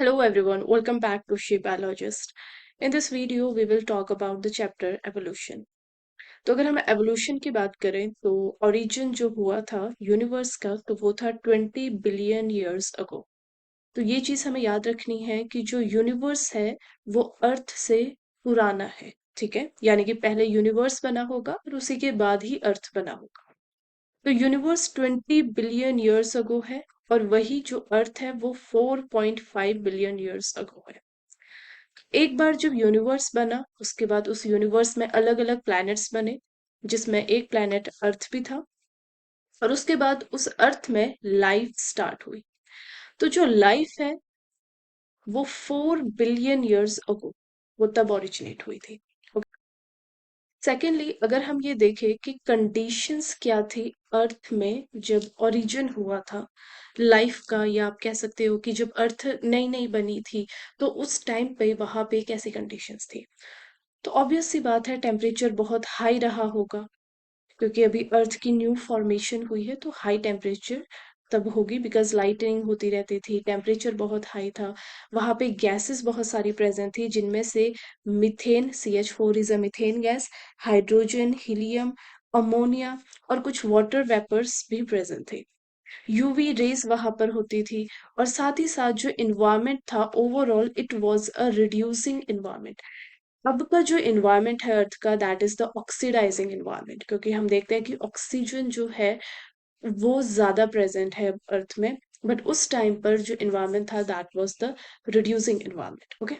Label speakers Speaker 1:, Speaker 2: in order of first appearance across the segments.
Speaker 1: Hello everyone, welcome back to She Biologist. In this video, we will talk about the chapter evolution. तो अगर हम evolution की बात करें तो origin जो हुआ था यूनिवर्स का तो वो था 20 बिलियन years ago. तो ये चीज हमें याद रखनी है कि जो यूनिवर्स है वो अर्थ से पुराना है, ठीक है? यानी कि पहले यूनिवर्स बना होगा और उसी के बाद ही अर्थ बना होगा. तो यूनिवर्स 20 बिलियन ईयर्स अगो है और वही जो अर्थ है वो 4.5 बिलियन ईयर्स अगो है. एक बार जब यूनिवर्स बना उसके बाद उस यूनिवर्स में अलग अलग प्लैनेट्स बने जिसमें एक प्लैनेट अर्थ भी था और उसके बाद उस अर्थ में लाइफ स्टार्ट हुई. तो जो लाइफ है वो 4 बिलियन ईयर्स अगो वो तब ओरिजिनेट हुई थी. सेकेंडली अगर हम ये देखें कि कंडीशंस क्या थी अर्थ में जब ओरिजिन हुआ था लाइफ का, या आप कह सकते हो कि जब अर्थ नई नई बनी थी तो उस टाइम पे वहां पे कैसी कंडीशंस थी. तो ऑब्वियस सी बात है टेम्परेचर बहुत हाई रहा होगा क्योंकि अभी अर्थ की न्यू फॉर्मेशन हुई है तो हाई टेम्परेचर तब होगी बिकॉज लाइटनिंग होती रहती थी, टेम्परेचर बहुत हाई था. वहां पे गैसेस बहुत सारी प्रेजेंट थी जिनमें से methane CH4 is a methane gas, hydrogen, helium, ammonia और कुछ वाटर वेपर्स भी प्रेजेंट थे. यूवी रेज वहां पर होती थी और साथ ही साथ जो इन्वायरमेंट था overall it was a reducing environment. अब का जो इन्वायरमेंट है अर्थ का that is the oxidising environment क्योंकि हम देखते हैं कि ऑक्सीजन जो है वो ज्यादा प्रेजेंट है अर्थ में. बट उस टाइम पर जो इन्वायरमेंट था that was the reducing environment. Okay,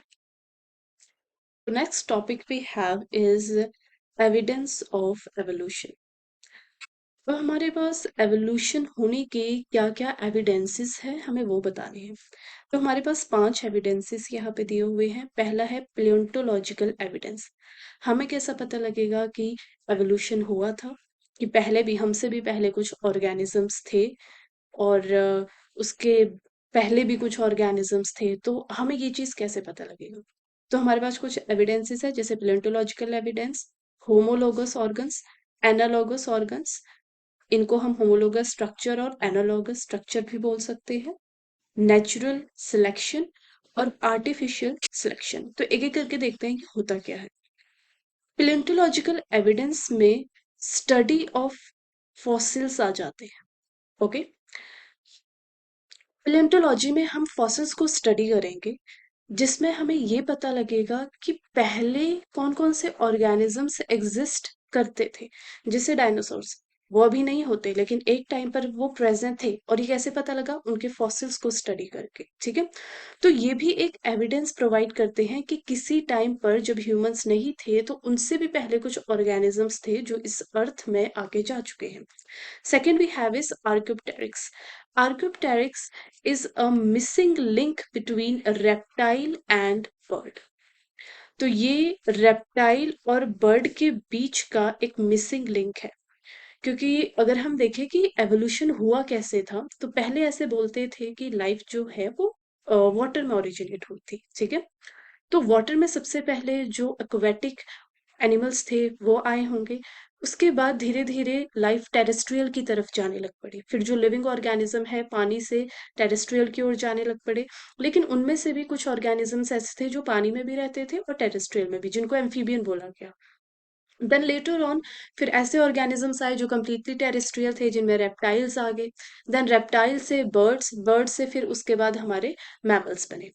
Speaker 1: next topic we have is evidence of evolution. तो हमारे पास एवोल्यूशन होने के क्या क्या एविडेंसेस है हमें वो बताने हैं. तो हमारे पास 5 एविडेंसेस यहाँ पे दिए हुए हैं. पहला है प्लेंटोलॉजिकल एविडेंस. हमें कैसा पता लगेगा कि एवोल्यूशन हुआ था, कि पहले भी हमसे भी पहले कुछ ऑर्गेनिजम्स थे और उसके पहले भी कुछ ऑर्गेनिजम्स थे, तो हमें ये चीज कैसे पता लगेगा. तो हमारे पास कुछ एविडेंसेस है जैसे palaeontological evidence, homologous organs, analogous organs. इनको हम होमोलोगस स्ट्रक्चर और एनालॉगस स्ट्रक्चर भी बोल सकते हैं. नेचुरल सिलेक्शन और आर्टिफिशियल सिलेक्शन. तो एक एक करके देखते हैं कि होता क्या है. प्लेंटोलॉजिकल एविडेंस में स्टडी ऑफ फॉसिल्स आ जाते हैं. ओके, प्लेंटोलॉजी में हम फॉसिल्स को स्टडी करेंगे जिसमें हमें ये पता लगेगा कि पहले कौन कौन से ऑर्गेनिजम्स एग्जिस्ट करते थे. जैसे डायनासोर्स, वो अभी नहीं होते लेकिन एक टाइम पर वो प्रेजेंट थे और ये कैसे पता लगा उनके फॉसिल्स को स्टडी करके. ठीक है, तो ये भी एक एविडेंस प्रोवाइड करते हैं कि किसी टाइम पर जब ह्यूमंस नहीं थे तो उनसे भी पहले कुछ ऑर्गेनिजम्स थे जो इस अर्थ में आगे जा चुके हैं. Second, we have is Archaeopteryx. Archaeopteryx is a missing link between a reptile and bird. तो ये रेप्टाइल और बर्ड के बीच का एक मिसिंग लिंक है. क्योंकि अगर हम देखें कि एवोल्यूशन हुआ कैसे था तो पहले ऐसे बोलते थे कि लाइफ जो है वो वाटर में ओरिजिनेट हुई थी. ठीक है, तो वाटर में सबसे पहले जो एक्वेटिक एनिमल्स थे वो आए होंगे. उसके बाद धीरे धीरे लाइफ टेरेस्ट्रियल की तरफ जाने लग पड़ी, फिर जो लिविंग ऑर्गेनिज्म है पानी से टेरेस्ट्रियल की ओर जाने लग पड़े. लेकिन उनमें से भी कुछ ऑर्गेनिजम्स ऐसे थे जो पानी में भी रहते थे और टेरेस्ट्रियल में भी, जिनको एम्फीबियन बोला गया. देन लेटर ऑन फिर ऐसे ऑर्गेनिजम्स आए जो कम्प्लीटली टेरेस्ट्रियल थे जिनमें रेप्टाइल्स आ गए. देन रेप्टाइल से बर्ड्स, बर्ड से फिर उसके बाद हमारे मैमल्स बने.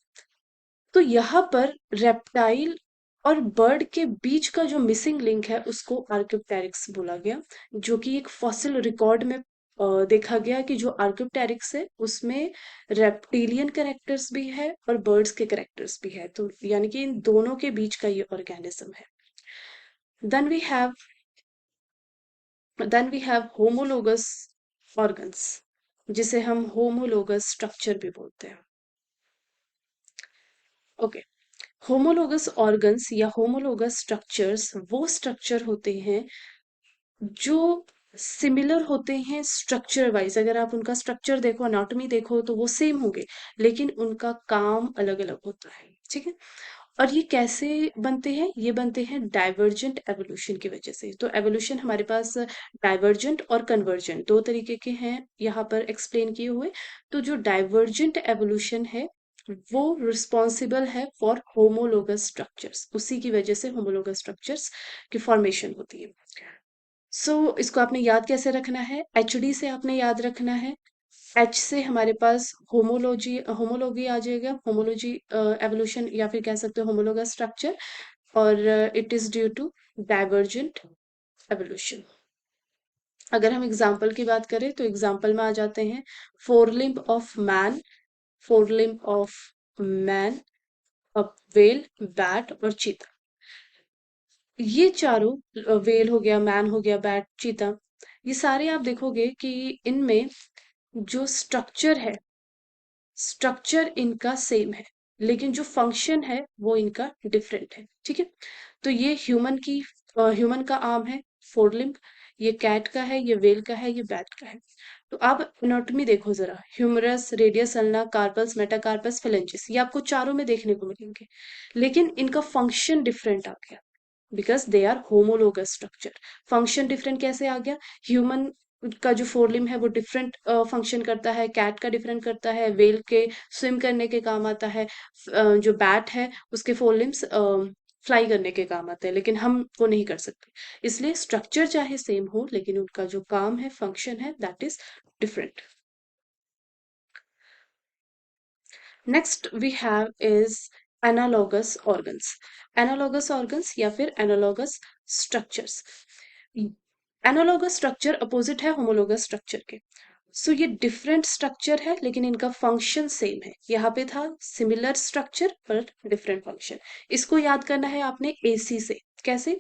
Speaker 1: तो यहाँ पर रेप्टाइल और बर्ड के बीच का जो मिसिंग लिंक है उसको आर्क्योप्टेरिक्स बोला गया, जो कि एक फॉसिल रिकॉर्ड में देखा गया कि जो आर्क्योप्टेरिक्स है उसमें रेप्टिलियन कैरेक्टर्स भी है और बर्ड्स के कैरेक्टर्स भी है. तो यानी कि इन दोनों के बीच का ये ऑर्गेनिज्म है. Then we have homologous organs, जिसे हम होमोलोगस स्ट्रक्चर भी बोलते हैं. ओके, होमोलोगस ऑर्गन्स या होमोलोगस स्ट्रक्चर्स वो स्ट्रक्चर होते हैं जो सिमिलर होते हैं स्ट्रक्चर वाइज. अगर आप उनका स्ट्रक्चर देखो, अनाटॉमी देखो तो वो सेम होंगे लेकिन उनका काम अलग अलग होता है. ठीक है, और ये कैसे बनते हैं, ये बनते हैं डाइवर्जेंट एवोल्यूशन की वजह से. तो एवोल्यूशन हमारे पास डाइवर्जेंट और कन्वर्जेंट दो तरीके के हैं यहाँ पर एक्सप्लेन किए हुए. तो जो डाइवर्जेंट एवोल्यूशन है वो रिस्पॉन्सिबल है फॉर होमोलोगस स्ट्रक्चर्स, उसी की वजह से होमोलोगस स्ट्रक्चर्स की फॉर्मेशन होती है। इसको आपने याद कैसे रखना है? एच डी से आपने याद रखना है। एच से हमारे पास होमोलॉगी आ जाएगा, होमोलॉजी एवोल्यूशन, या फिर कह सकते हो होमोलोगस स्ट्रक्चर, और it is due to divergent evolution. अगर हम एग्जाम्पल की बात करें तो एग्जाम्पल में आ जाते हैं forelimb of man, forelimb of man, whale, bat और चीता। ये चारों, वेल हो गया, मैन हो गया, बैट, चीता, ये सारे आप देखोगे कि इनमें जो स्ट्रक्चर है, स्ट्रक्चर इनका सेम है, लेकिन जो फंक्शन है वो इनका डिफरेंट है। ठीक है, तो ये ह्यूमन का आर्म है, फोरलिम्ब, ये कैट का है, ये वेल का है, ये बैट का है। तो आप एनाटॉमी देखो जरा, humerus, radius ulna, carpals, metacarpus, phalanges, ये आपको चारों में देखने को मिलेंगे, लेकिन इनका फंक्शन डिफरेंट आ गया, because they are homologous structure. Function different कैसे आ गया? ह्यूमन का जो फोरलिम है वो डिफरेंट फंक्शन करता है, कैट का डिफरेंट करता है, वेल के स्विम करने के काम आता है, जो बैट है उसके फोरलिम्स फ्लाई करने के काम आते हैं, लेकिन हम वो नहीं कर सकते। इसलिए स्ट्रक्चर चाहे सेम हो, लेकिन उनका जो काम है, फंक्शन है, that is different. Next we have is analogous organs. Analogous organs या फिर analogous structures. Analogous structure opposite है होमोलोगस स्ट्रक्चर के। ये डिफरेंट स्ट्रक्चर है, लेकिन इनका फंक्शन सेम है। यहाँ पे था सिमिलर स्ट्रक्चर पर डिफरेंट फंक्शन। इसको याद करना है आपने एसी से। कैसे?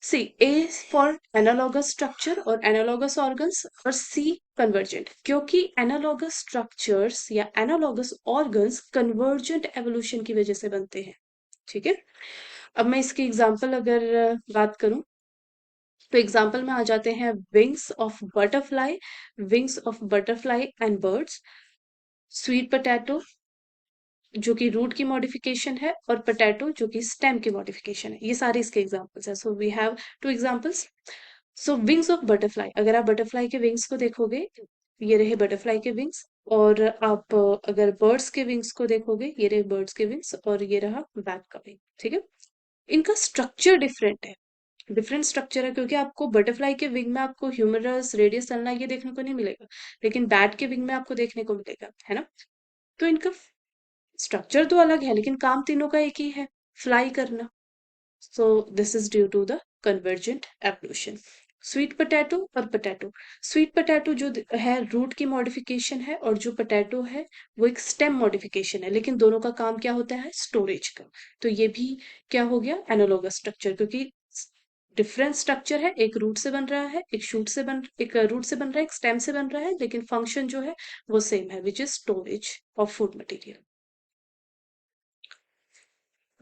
Speaker 1: सी, ए फॉर एनालॉगस स्ट्रक्चर और एनालॉगस ऑर्गन्स, और सी कन्वर्जेंट, क्योंकि एनालॉगस स्ट्रक्चर्स या एनालॉगस ऑर्गन्स कन्वर्जेंट एवोल्यूशन की वजह से बनते हैं। ठीक है, अब मैं इसकी एग्जांपल अगर बात करूं तो एग्जाम्पल में आ जाते हैं wings of butterfly, wings of butterfly and birds, sweet potato जो कि रूट की मॉडिफिकेशन है, और पोटैटो जो कि स्टेम की मॉडिफिकेशन है। ये सारे इसके एग्जाम्पल्स हैं। We have two examples. Wings of butterfly, अगर आप बटरफ्लाई के विंग्स को देखोगे, ये रहे बटरफ्लाई के विंग्स, और आप अगर बर्ड्स के विंग्स को देखोगे, ये रहे बर्ड्स के विंग्स, और ये रहा बैक का विंग। ठीक है, इनका स्ट्रक्चर डिफरेंट है, डिफरेंट स्ट्रक्चर है, क्योंकि आपको बटरफ्लाई के विंग में आपको ह्यूमरस, रेडियस अल्ना ये देखने को नहीं मिलेगा, लेकिन बैट के विंग में आपको देखने को मिलेगा, है ना? तो इनका स्ट्रक्चर तो अलग है, लेकिन काम तीनों का एक ही है, फ्लाई करना। This is due to the convergent evolution. Sweet potato और पोटैटो, स्वीट पोटैटो जो है रूट की मॉडिफिकेशन है, और जो पोटैटो है वो एक स्टेम मॉडिफिकेशन है, लेकिन दोनों का काम क्या होता है? स्टोरेज का। तो ये भी क्या हो गया? एनालॉगस स्ट्रक्चर, क्योंकि डिफरेंट स्ट्रक्चर है, एक रूट से बन रहा है, एक रूट से बन रहा है, एक स्टेम से बन रहा है, लेकिन फंक्शन जो है वो सेम है, which is storage of food material.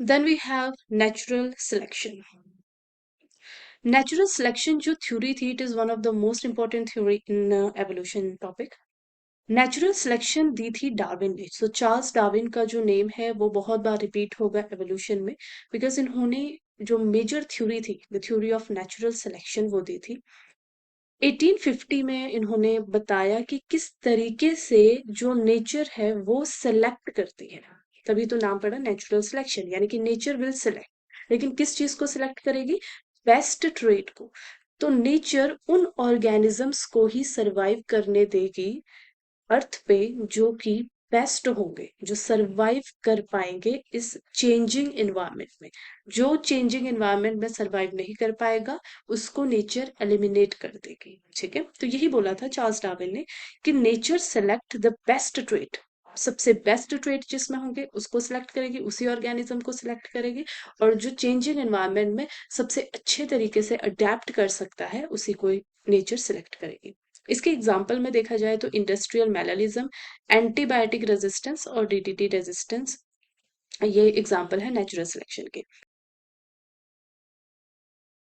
Speaker 1: Then we have natural selection. Natural selection जो थ्योरी थी, it is one of the most important theory in evolution topic. Natural selection दी थी डार्विन ने। चार्ल्स डार्विन का जो name है वो बहुत बार रिपीट होगा एवोल्यूशन में, बिकॉज इन्होंने जो मेजर थ्योरी थी, the theory of natural selection, वो दी थी 1850 में। इन्होंने बताया कि किस तरीके से जो नेचर है वो सेलेक्ट करती है, तभी तो नाम पड़ा नेचुरल सिलेक्शन, यानी कि नेचर विल सिलेक्ट, लेकिन किस चीज को सिलेक्ट करेगी? बेस्ट ट्रेट को। तो नेचर उन ऑर्गेनिजम्स को ही सरवाइव करने देगी अर्थ पे जो कि बेस्ट होंगे, जो सरवाइव कर पाएंगे इस चेंजिंग एनवायरनमेंट में। जो चेंजिंग एनवायरनमेंट में सरवाइव नहीं कर पाएगा, उसको नेचर एलिमिनेट कर देगी। ठीक है, तो यही बोला था चार्ल्स डार्विन ने कि nature select the best trait, सबसे बेस्ट ट्रेट जिसमें होंगे उसको सिलेक्ट करेगी, उसी ऑर्गेनिज्म को सिलेक्ट करेगी, और जो चेंजिंग एनवायरनमेंट में सबसे अच्छे तरीके से अडेप्ट कर सकता है उसी को नेचर सिलेक्ट करेगी। इसके एग्जाम्पल में देखा जाए तो इंडस्ट्रियल मैलरिज्म, एंटीबायोटिक रेजिस्टेंस और डीडीटी रेजिस्टेंस, ये एग्जाम्पल है नेचुरल सिलेक्शन के।